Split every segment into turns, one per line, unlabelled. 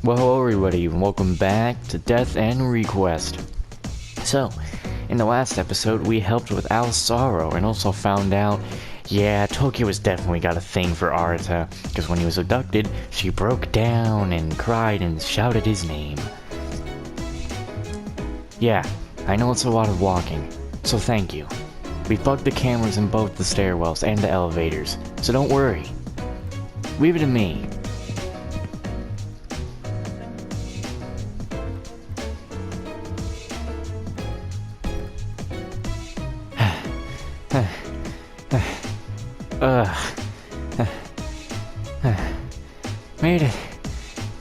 Well, hello everybody, and welcome back to Death and Request. So, in the last episode, we helped with Al's sorrow, and also found out, yeah, Tokyo has definitely got a thing for Arata, because when he was abducted, she broke down and cried and shouted his name. Yeah, I know it's a lot of walking, so thank you. We've bugged the cameras in both the stairwells and the elevators, so don't worry. Leave it to me. Made it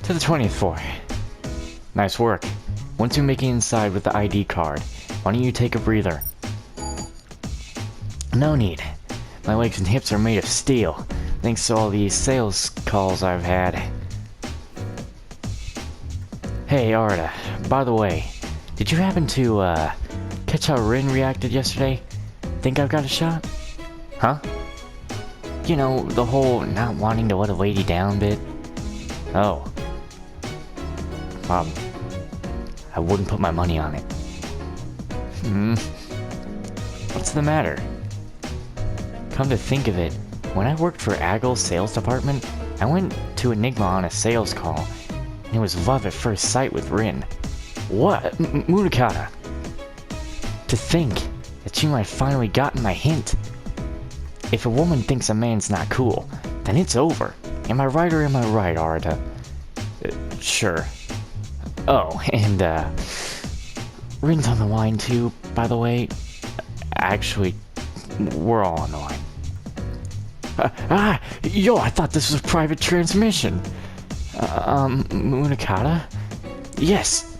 to the 20th floor. Nice work. Once you make it inside with the ID card, why don't you take a breather? No need. My legs and hips are made of steel, thanks to all these sales calls I've had. Hey, Arta, by the way, did you happen to, catch how Rin reacted yesterday? Think I've got a shot? Huh? You know, the whole not wanting to let a lady down bit? Oh. I wouldn't put my money on it. What's the matter? Come to think of it, when I worked for Aggle's sales department, I went to Enigma on a sales call, and it was love at first sight with Rin. What? Munakata! To think that she might have finally gotten my hint. If a woman thinks a man's not cool, then it's over. Am I right or am I right, Arata? Sure. Oh, and, Rin's on the line too, by the way. Actually, we're all on the line. Yo, I thought this was a private transmission. Munakata? Yes.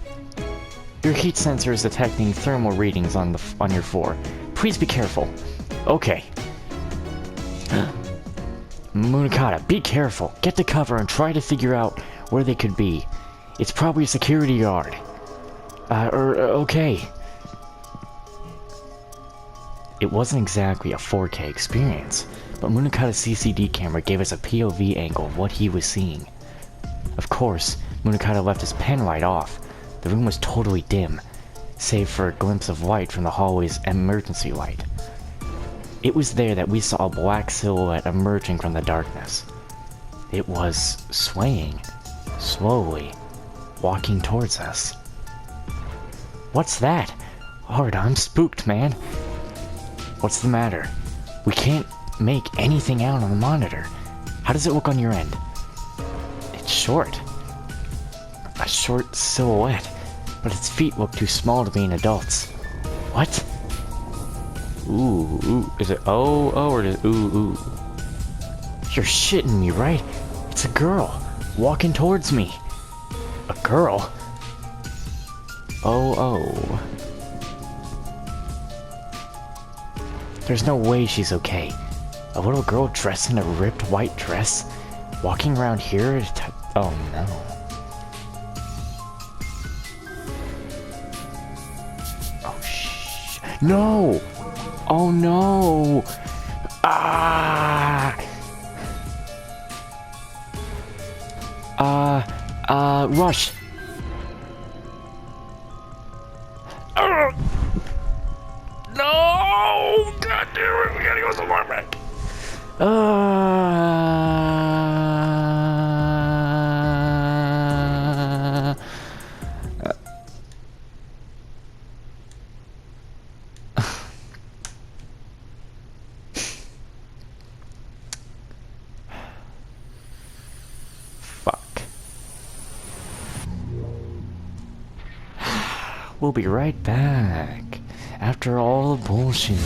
Your heat sensor is detecting thermal readings on your floor. Please be careful. Okay. Munakata, be careful. Get to cover and try to figure out where they could be. It's probably a security guard. Okay. It wasn't exactly a 4K experience, but Munakata's CCD camera gave us a POV angle of what he was seeing. Of course, Munakata left his pen light off. The room was totally dim, save for a glimpse of light from the hallway's emergency light. It was there that we saw a black silhouette emerging from the darkness. It was swaying, slowly, walking towards us. What's that? Arta, I'm spooked, man. What's the matter? We can't make anything out on the monitor. How does it look on your end? It's short. A short silhouette, but its feet look too small to be an adult's. What? Ooh, is it oh, or is it ooh? You're shitting me, right? It's a girl, walking towards me. A girl? Oh. There's no way she's okay. A little girl dressed in a ripped white dress, walking around here oh no. Oh shh. No! Oh no! Rush! No! God damn it, we gotta go somewhere back. We'll be right back, after all the bullshit.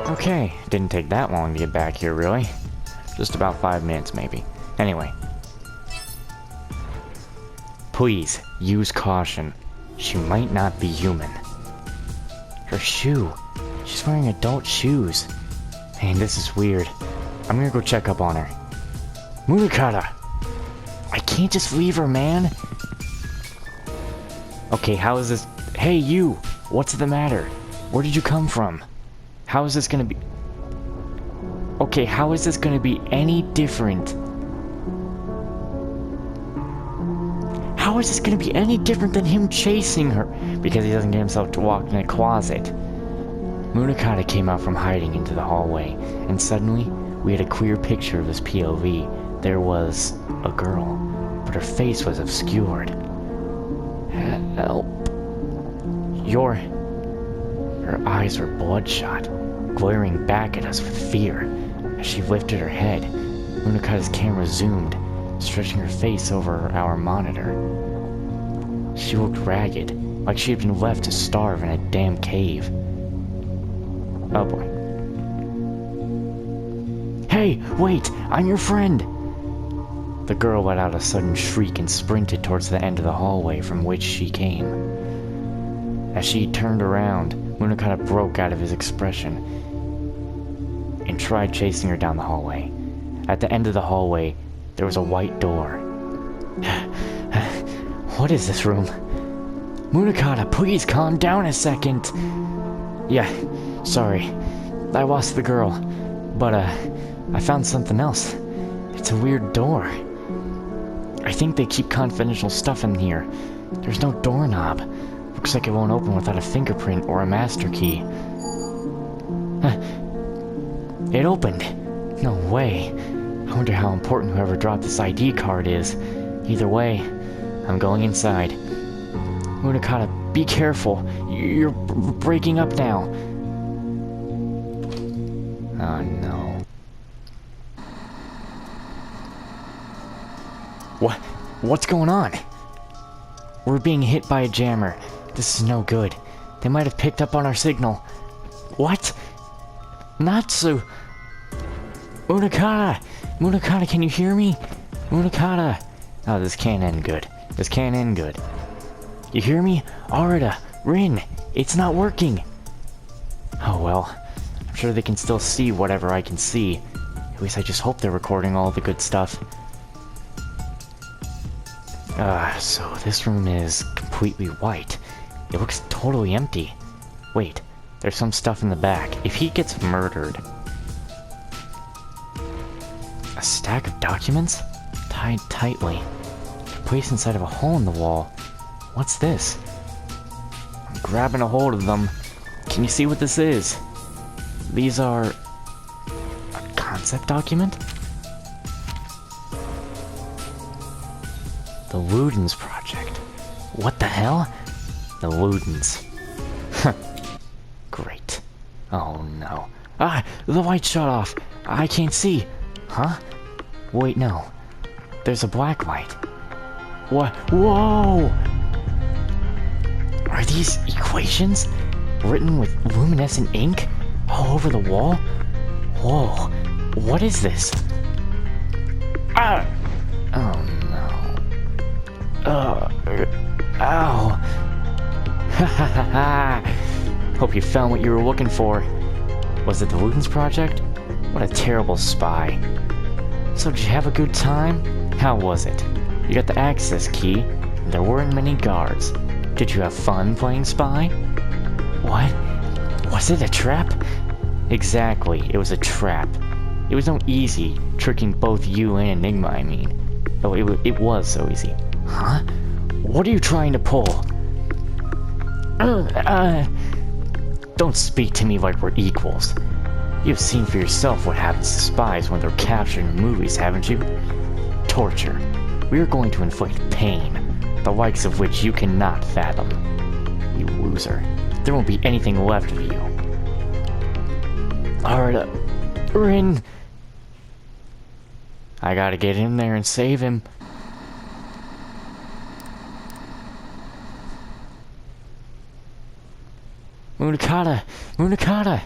Okay, didn't take that long to get back here, really. Just about 5 minutes, maybe. Anyway. Please, use caution. She might not be human. Her shoe. She's wearing adult shoes. Man, this is weird. I'm gonna go check up on her. Munakata! I can't just leave her, man! Okay, how is this? Hey, you! What's the matter? Where did you come from? How is this gonna be... Okay, how is this gonna be any different? How is this gonna be any different than him chasing her? Because he doesn't get himself to walk in a closet. Munakata came out from hiding into the hallway, and suddenly, we had a clear picture of his POV. There was a girl, but her face was obscured. Help. Her eyes were bloodshot, glaring back at us with fear. As she lifted her head, Munakata's camera zoomed, stretching her face over our monitor. She looked ragged, like she had been left to starve in a damn cave. Oh boy. Hey, wait! I'm your friend! The girl let out a sudden shriek and sprinted towards the end of the hallway from which she came. As she turned around, Munakata broke out of his expression and tried chasing her down the hallway. At the end of the hallway, there was a white door. What is this room? Munakata, please calm down a second. Yeah, sorry. I lost the girl, but I found something else. It's a weird door. I think they keep confidential stuff in here. There's no doorknob. Looks like it won't open without a fingerprint or a master key. It opened. No way. I wonder how important whoever dropped this ID card is. Either way, I'm going inside. Munakata, be careful. You're breaking up now. Oh no. What's going on? We're being hit by a jammer. This is no good. They might have picked up on our signal. What? Natsu! Munakata! Munakata, can you hear me? Munakata! Oh, this can't end good. This can't end good. You hear me? Arita! Rin! It's not working! Oh well. I'm sure they can still see whatever I can see. At least I just hope they're recording all the good stuff. So this room is completely white. It looks totally empty. Wait, there's some stuff in the back. If he gets murdered... A stack of documents? Tied tightly. They're placed inside of a hole in the wall. What's this? I'm grabbing a hold of them. Can you see what this is? These are... a concept document? The Ludens Project. What the hell? The Ludens. Huh. Great. Oh no. Ah! The light shut off! I can't see! Huh? Wait, no. There's a black light. What? Whoa! Are these equations? Written with luminescent ink? All over the wall? Whoa. What is this? Ah! Oh no. Ow. Ha ha ha ha. Hope you found what you were looking for. Was it the Ludens Project? What a terrible spy. So did you have a good time? How was it? You got the access key, and there weren't many guards. Did you have fun playing spy? What? Was it a trap? Exactly, it was a trap. It was no easy, tricking both you and Enigma, I mean. Oh, it was so easy. Huh? What are you trying to pull? Don't speak to me like we're equals. You've seen for yourself what happens to spies when they're captured in movies, haven't you? Torture. We are going to inflict pain, the likes of which you cannot fathom. You loser. There won't be anything left of you. Alright, Rin. I gotta get in there and save him. Munakata! Munakata!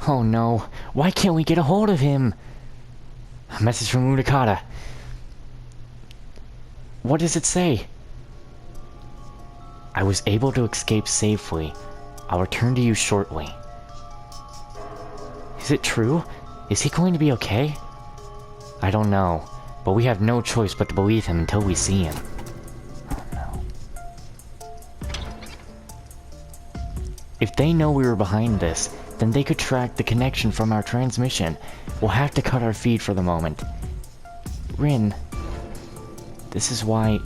Oh no, why can't we get a hold of him? A message from Munakata. What does it say? I was able to escape safely. I'll return to you shortly. Is it true? Is he going to be okay? I don't know, but we have no choice but to believe him until we see him. Oh no. If they know we were behind this, then they could track the connection from our transmission. We'll have to cut our feed for the moment. Rin, this is why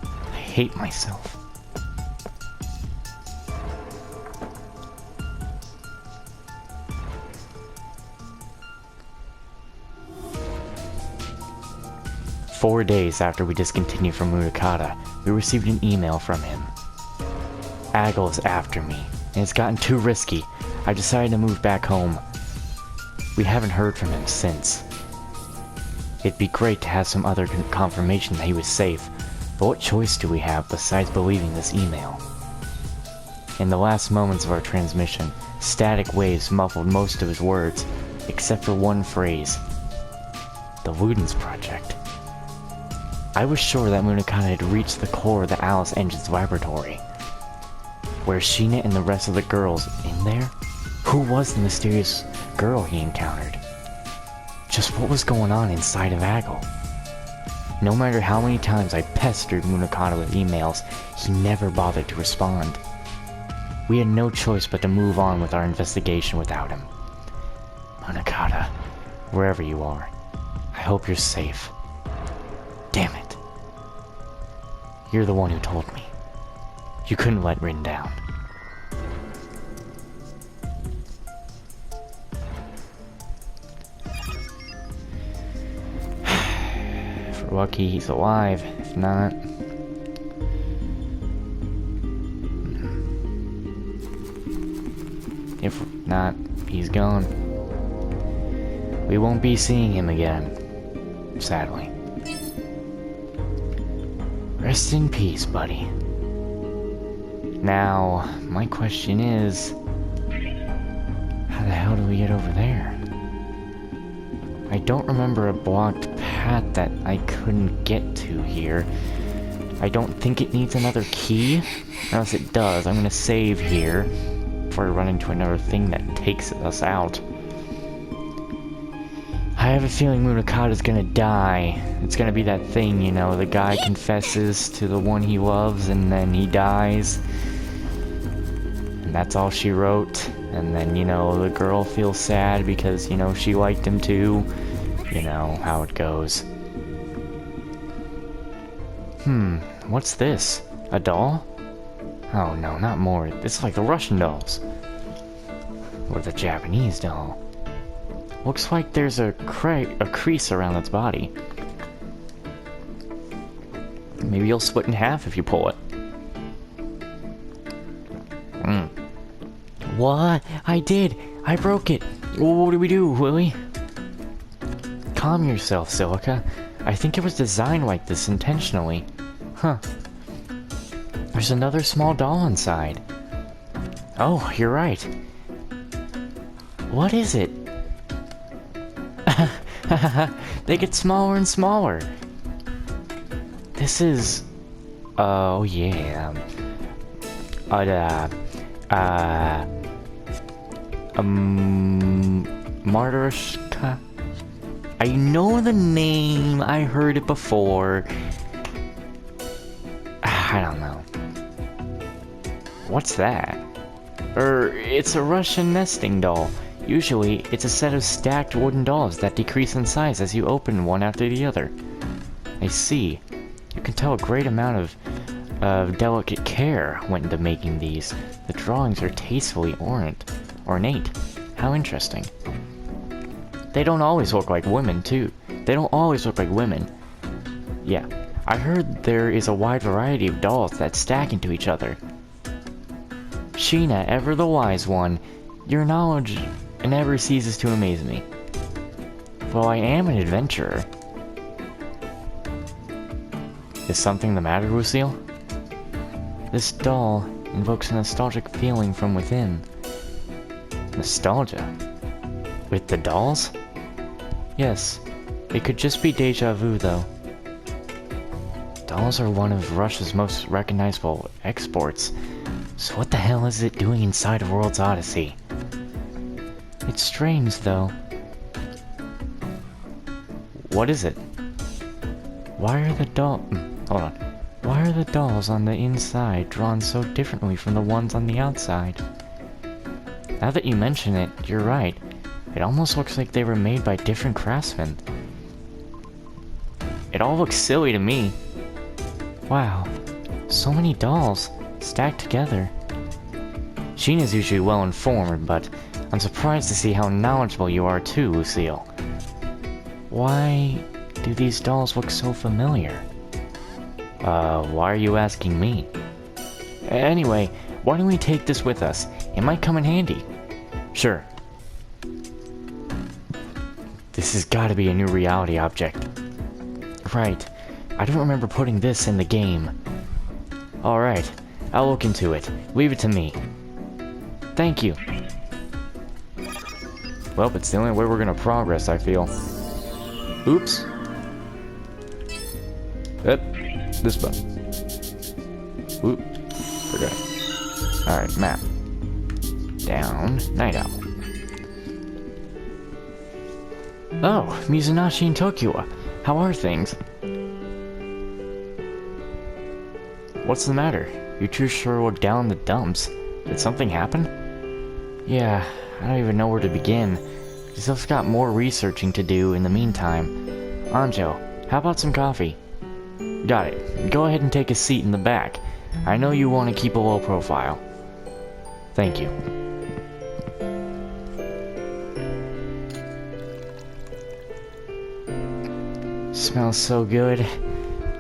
I hate myself. Four days after we discontinued from Munakata, we received an email from him. Aggle is after me, and it's gotten too risky. I decided to move back home. We haven't heard from him since. It'd be great to have some other confirmation that he was safe, but what choice do we have besides believing this email? In the last moments of our transmission, static waves muffled most of his words, except for one phrase. The Ludens Project. I was sure that Munakata had reached the core of the Alice engine's laboratory. Were Sheena and the rest of the girls in there? Who was the mysterious girl he encountered? Just what was going on inside of Aggle? No matter how many times I pestered Munakata with emails, he never bothered to respond. We had no choice but to move on with our investigation without him. Munakata, wherever you are, I hope you're safe. Damn it. You're the one who told me. You couldn't let Rin down. If we're lucky, he's alive. If not... If not, he's gone. We won't be seeing him again. Sadly. Rest in peace, buddy. Now, my question is, how the hell do we get over there? I don't remember a blocked path that I couldn't get to here. I don't think it needs another key, unless it does. I'm gonna save here before I run into another thing that takes us out. I have a feeling Munakata's gonna die. It's gonna be that thing, you know, the guy confesses to the one he loves and then he dies. And that's all she wrote. And then, you know, the girl feels sad because, you know, she liked him too. You know, how it goes. What's this? A doll? Oh no, not more. This is like the Russian dolls. Or the Japanese doll. Looks like there's a crease around its body. Maybe you'll split in half if you pull it. What? I did! I broke it! What do we do, Willie? Calm yourself, Silica. I think it was designed like this intentionally. Huh. There's another small doll inside. Oh, you're right. What is it? They get smaller and smaller. This is... Oh, yeah. Martyrushka? I know the name. I heard it before. I don't know. What's that? It's a Russian nesting doll. Usually, it's a set of stacked wooden dolls that decrease in size as you open one after the other. I see. You can tell a great amount of delicate care went into making these. The drawings are tastefully ornate. How interesting. They don't always look like women, too. They don't always look like women. Yeah, I heard there is a wide variety of dolls that stack into each other. Sheena, ever the wise one, your knowledge never ceases to amaze me. Well, I am an adventurer. Is something the matter, Lucille? This doll invokes a nostalgic feeling from within. Nostalgia? With the dolls? Yes, it could just be deja vu, though. Dolls are one of Russia's most recognizable exports, so what the hell is it doing inside of World's Odyssey? It's strange, though. What is it? Why are the dolls... Hold on. Why are the dolls on the inside drawn so differently from the ones on the outside? Now that you mention it, you're right. It almost looks like they were made by different craftsmen. It all looks silly to me. Wow, so many dolls stacked together. Sheena's usually well informed, but I'm surprised to see how knowledgeable you are too, Lucille. Why do these dolls look so familiar? Why are you asking me? Anyway, why don't we take this with us? It might come in handy. Sure. This has got to be a new reality object. Right. I don't remember putting this in the game. Alright, I'll look into it. Leave it to me. Thank you. Well, it's the only way we're gonna progress, I feel. Oops. Yep, this button. Oop, forgot. Alright, map. Down, night owl. Oh, Mizunaishi and Tokiwa. How are things? What's the matter? You two sure look down in the dumps. Did something happen? Yeah, I don't even know where to begin. Just got more researching to do in the meantime. Anjo, how about some coffee? Got it. Go ahead and take a seat in the back. I know you want to keep a low profile. Thank you. Smells so good.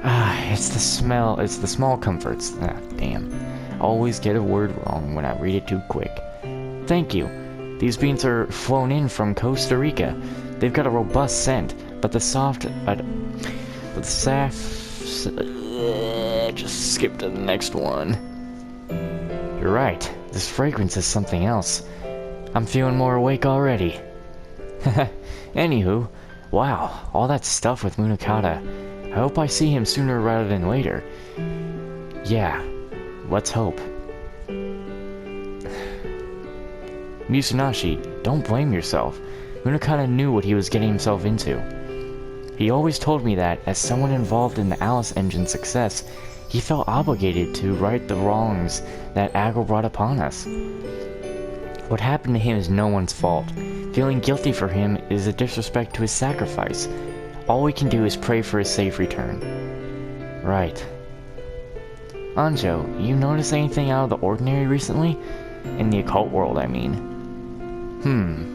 It's the smell. It's the small comforts. Ah, damn. Always get a word wrong when I read it too quick. Thank you. These beans are flown in from Costa Rica. They've got a robust scent, but the just skip to the next one. You're right. This fragrance is something else. I'm feeling more awake already. Anywho, wow, all that stuff with Munakata. I hope I see him sooner rather than later. Yeah, let's hope. Mizunaishi, don't blame yourself. Munakata knew what he was getting himself into. He always told me that, as someone involved in the Alice Engine's success, he felt obligated to right the wrongs that Agro brought upon us. What happened to him is no one's fault. Feeling guilty for him is a disrespect to his sacrifice. All we can do is pray for his safe return. Right. Anjo, you notice anything out of the ordinary recently? In the occult world, I mean.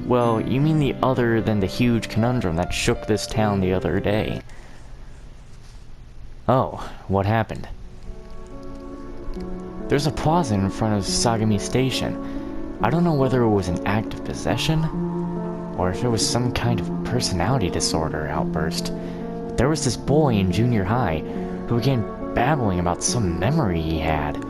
Well, you mean the other than the huge conundrum that shook this town the other day. Oh, what happened? There's a plaza in front of Sagami Station. I don't know whether it was an act of possession, or if it was some kind of personality disorder outburst. There was this boy in junior high who began babbling about some memory he had.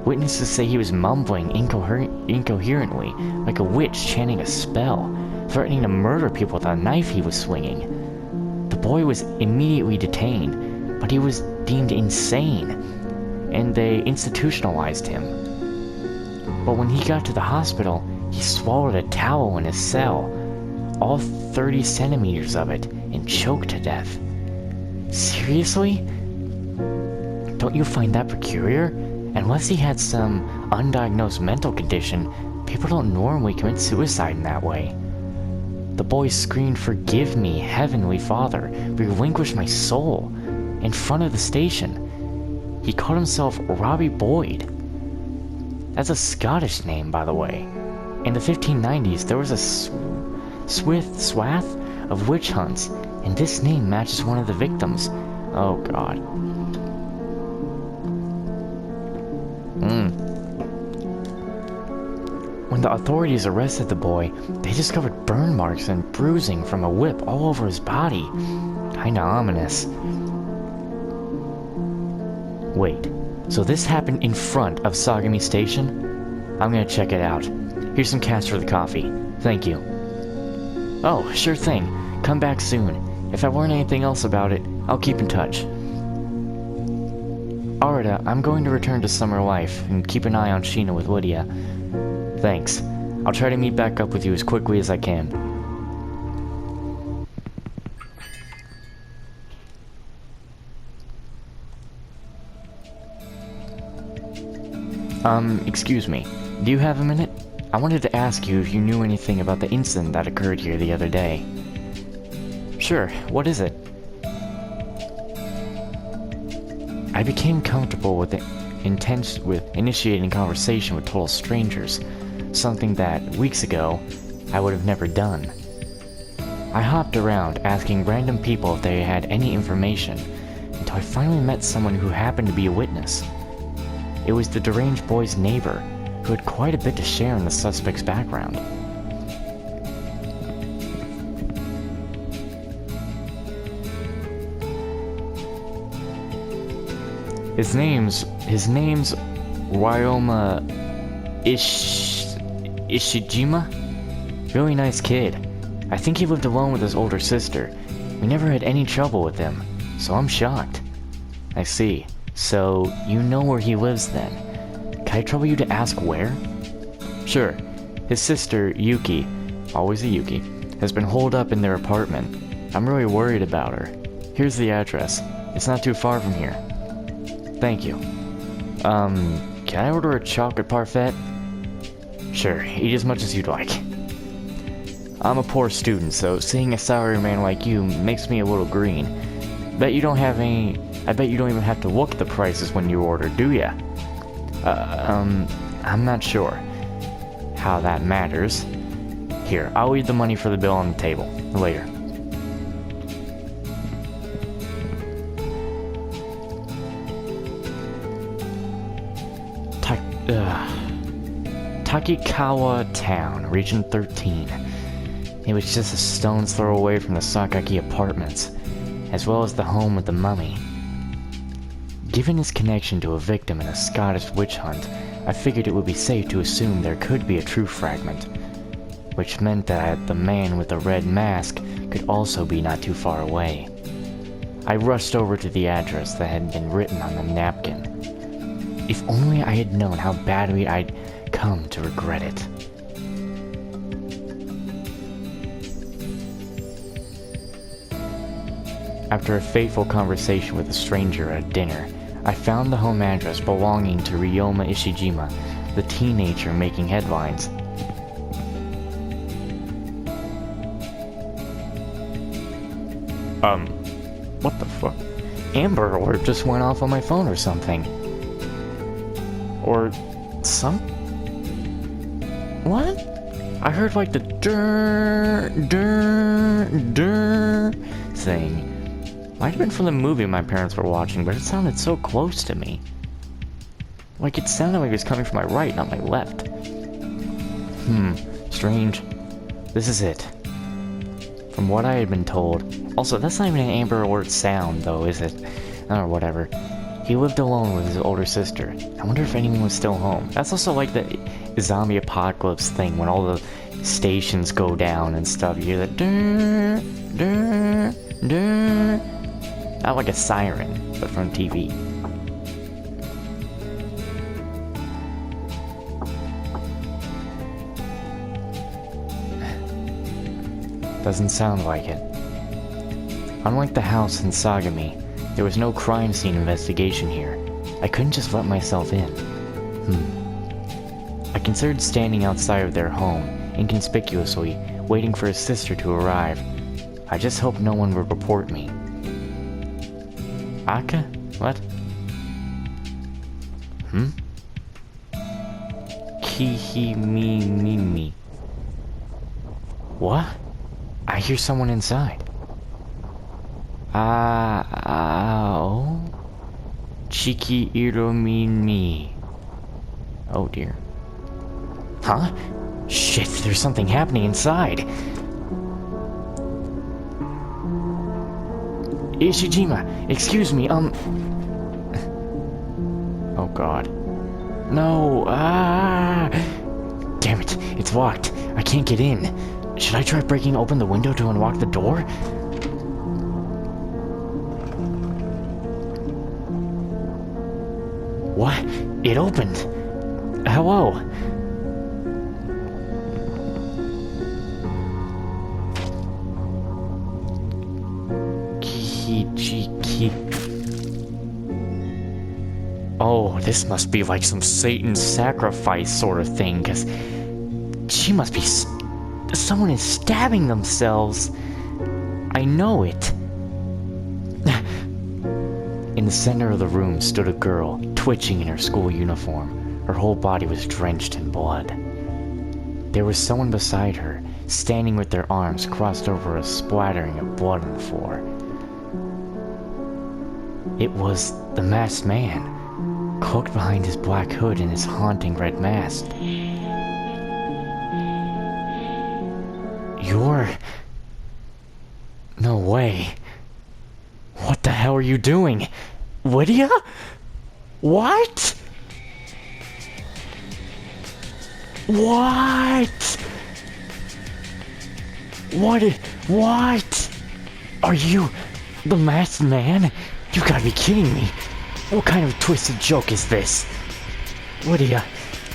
Witnesses say he was mumbling incoherently, like a witch chanting a spell, threatening to murder people with a knife he was swinging. The boy was immediately detained, but he was deemed insane, and they institutionalized him. But when he got to the hospital, he swallowed a towel in his cell, all 30 centimeters of it, and choked to death. Seriously? Don't you find that peculiar? Unless he had some undiagnosed mental condition, people don't normally commit suicide in that way. The boy screamed, "Forgive me, Heavenly Father, relinquish my soul," in front of the station. He called himself Robbie Boyd. That's a Scottish name, by the way. In the 1590s, there was a swath of witch hunts, and this name matches one of the victims. Oh god. When the authorities arrested the boy, they discovered burn marks and bruising from a whip all over his body. Kinda ominous. Wait, so this happened in front of Sagami Station? I'm gonna check it out. Here's some cash for the coffee. Thank you. Oh, sure thing. Come back soon. If I learn anything else about it, I'll keep in touch. Arita, I'm going to return to Summer Life and keep an eye on Sheena with Lydia. Thanks. I'll try to meet back up with you as quickly as I can. Excuse me. Do you have a minute? I wanted to ask you if you knew anything about the incident that occurred here the other day. Sure, what is it? I became comfortable with initiating conversation with total strangers, something that, weeks ago, I would have never done. I hopped around asking random people if they had any information, until I finally met someone who happened to be a witness. It was the deranged boy's neighbor, who had quite a bit to share in the suspect's background. His name's Ryoma Ishijima? Really nice kid. I think he lived alone with his older sister. We never had any trouble with him, so I'm shocked. I see. So, you know where he lives then. Can I trouble you to ask where? Sure. His sister, Yuki, always a Yuki, has been holed up in their apartment. I'm really worried about her. Here's the address. It's not too far from here. Thank you. Can I order a chocolate parfait? Sure, eat as much as you'd like. I'm a poor student, so seeing a salaryman like you makes me a little green. I bet you don't even have to look at the prices when you order, do ya? I'm not sure how that matters. Here, I'll leave the money for the bill on the table. Later. Takikawa Town, Region 13. It was just a stone's throw away from the Sakaki apartments, as well as the home with the mummy. Given his connection to a victim in a Scottish witch hunt, I figured it would be safe to assume there could be a true fragment, which meant that the man with the red mask could also be not too far away. I rushed over to the address that had been written on the napkin. If only I had known how badly I'd come to regret it. After a fateful conversation with a stranger at dinner, I found the home address belonging to Ryoma Ishijima, the teenager making headlines. What the fuck? Amber Alert just went off on my phone or something. Or what? I heard like the durr thing. Might have been from the movie my parents were watching, but it sounded so close to me. Like it sounded like it was coming from my right, not my left. Strange. This is it. From what I had been told. Also, that's not even an Amber Alert sound, though, is it? Or whatever. He lived alone with his older sister. I wonder if anyone was still home. That's also like the zombie apocalypse thing when all the stations go down and stuff. You hear that durr, durr, durr. Not like a siren, but from TV. Doesn't sound like it. Unlike the house in Sagami, there was no crime scene investigation here. I couldn't just let myself in. I considered standing outside of their home, inconspicuously, waiting for his sister to arrive. I just hoped no one would report me. Aka? What? Kihimimi. What? I hear someone inside. Oh? Chiki Iromini. Oh dear. Huh? Shit, there's something happening inside. Ishijima, excuse me, Oh god. No, Damn it, it's locked. I can't get in. Should I try breaking open the window to unlock the door? What? It opened. Hello? Oh, this must be like some Satan sacrifice sort of thing, because she must be... someone is stabbing themselves. I know it. In the center of the room stood a girl, twitching in her school uniform. Her whole body was drenched in blood. There was someone beside her, standing with their arms crossed over a splattering of blood on the floor. It was the masked man, cloaked behind his black hood and his haunting red mask. You're... No way. What the hell are you doing? Lydia? What? What? What? Are you the masked man? You gotta be kidding me. What kind of twisted joke is this? Lydia,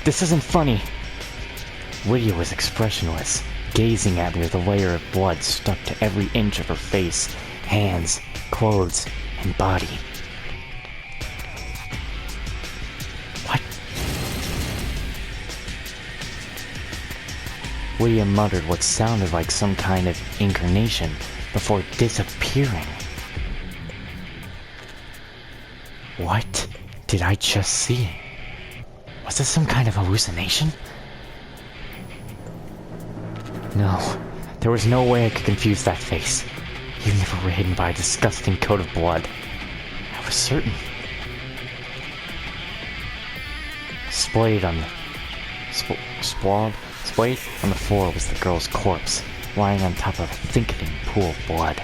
this isn't funny. Lydia was expressionless, gazing at me with a layer of blood stuck to every inch of her face, hands, clothes, and body. What? Lydia muttered what sounded like some kind of incarnation before disappearing. What did I just see? Was this some kind of hallucination? No, there was no way I could confuse that face, even if it were hidden by a disgusting coat of blood. I was certain. Splayed on the floor was the girl's corpse, lying on top of a thickening pool of blood.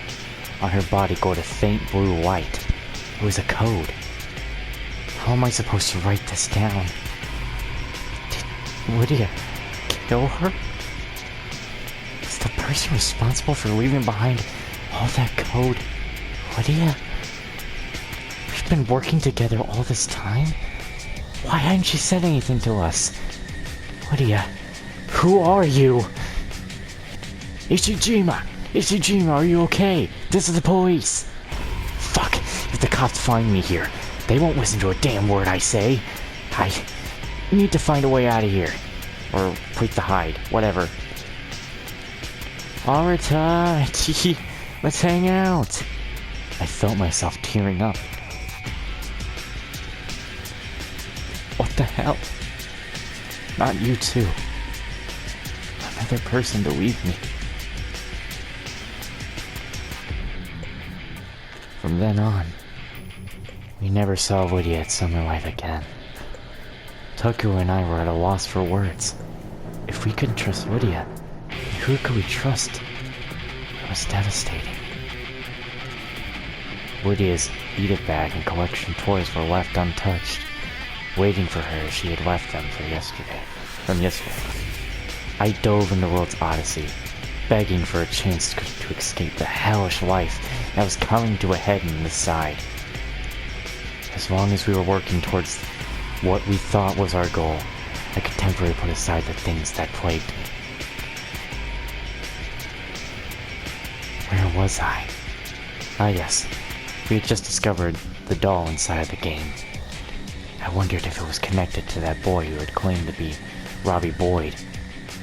On her body glowed a faint blue light. It was a code. How am I supposed to write this down? Did Lydia kill her? Is the person responsible for leaving behind all that code Lydia? We've been working together all this time? Why hadn't she said anything to us? Lydia, who are you? Ishijima, are you okay? This is the police. Fuck, if the cops find me here, they won't listen to a damn word I say. I need to find a way out of here. Or place to hide, whatever. Alright, let's hang out. I felt myself tearing up. What the hell? Not you too. Another person to leave me. From then on, we never saw Lydia at Summer Life again. Toku and I were at a loss for words. If we couldn't trust Lydia, who could we trust? It was devastating. Lydia's eat-it bag and collection toys were left untouched, waiting for her as she had left them from yesterday. I dove in the world's odyssey, begging for a chance to escape the hellish life that was coming to a head on this side. As long as we were working towards what we thought was our goal, I could temporarily put aside the things that plagued me. Where was I? Ah yes, we had just discovered the doll inside the game. I wondered if it was connected to that boy who had claimed to be Robbie Boyd.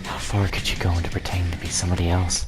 How far could you go into pretending to be somebody else?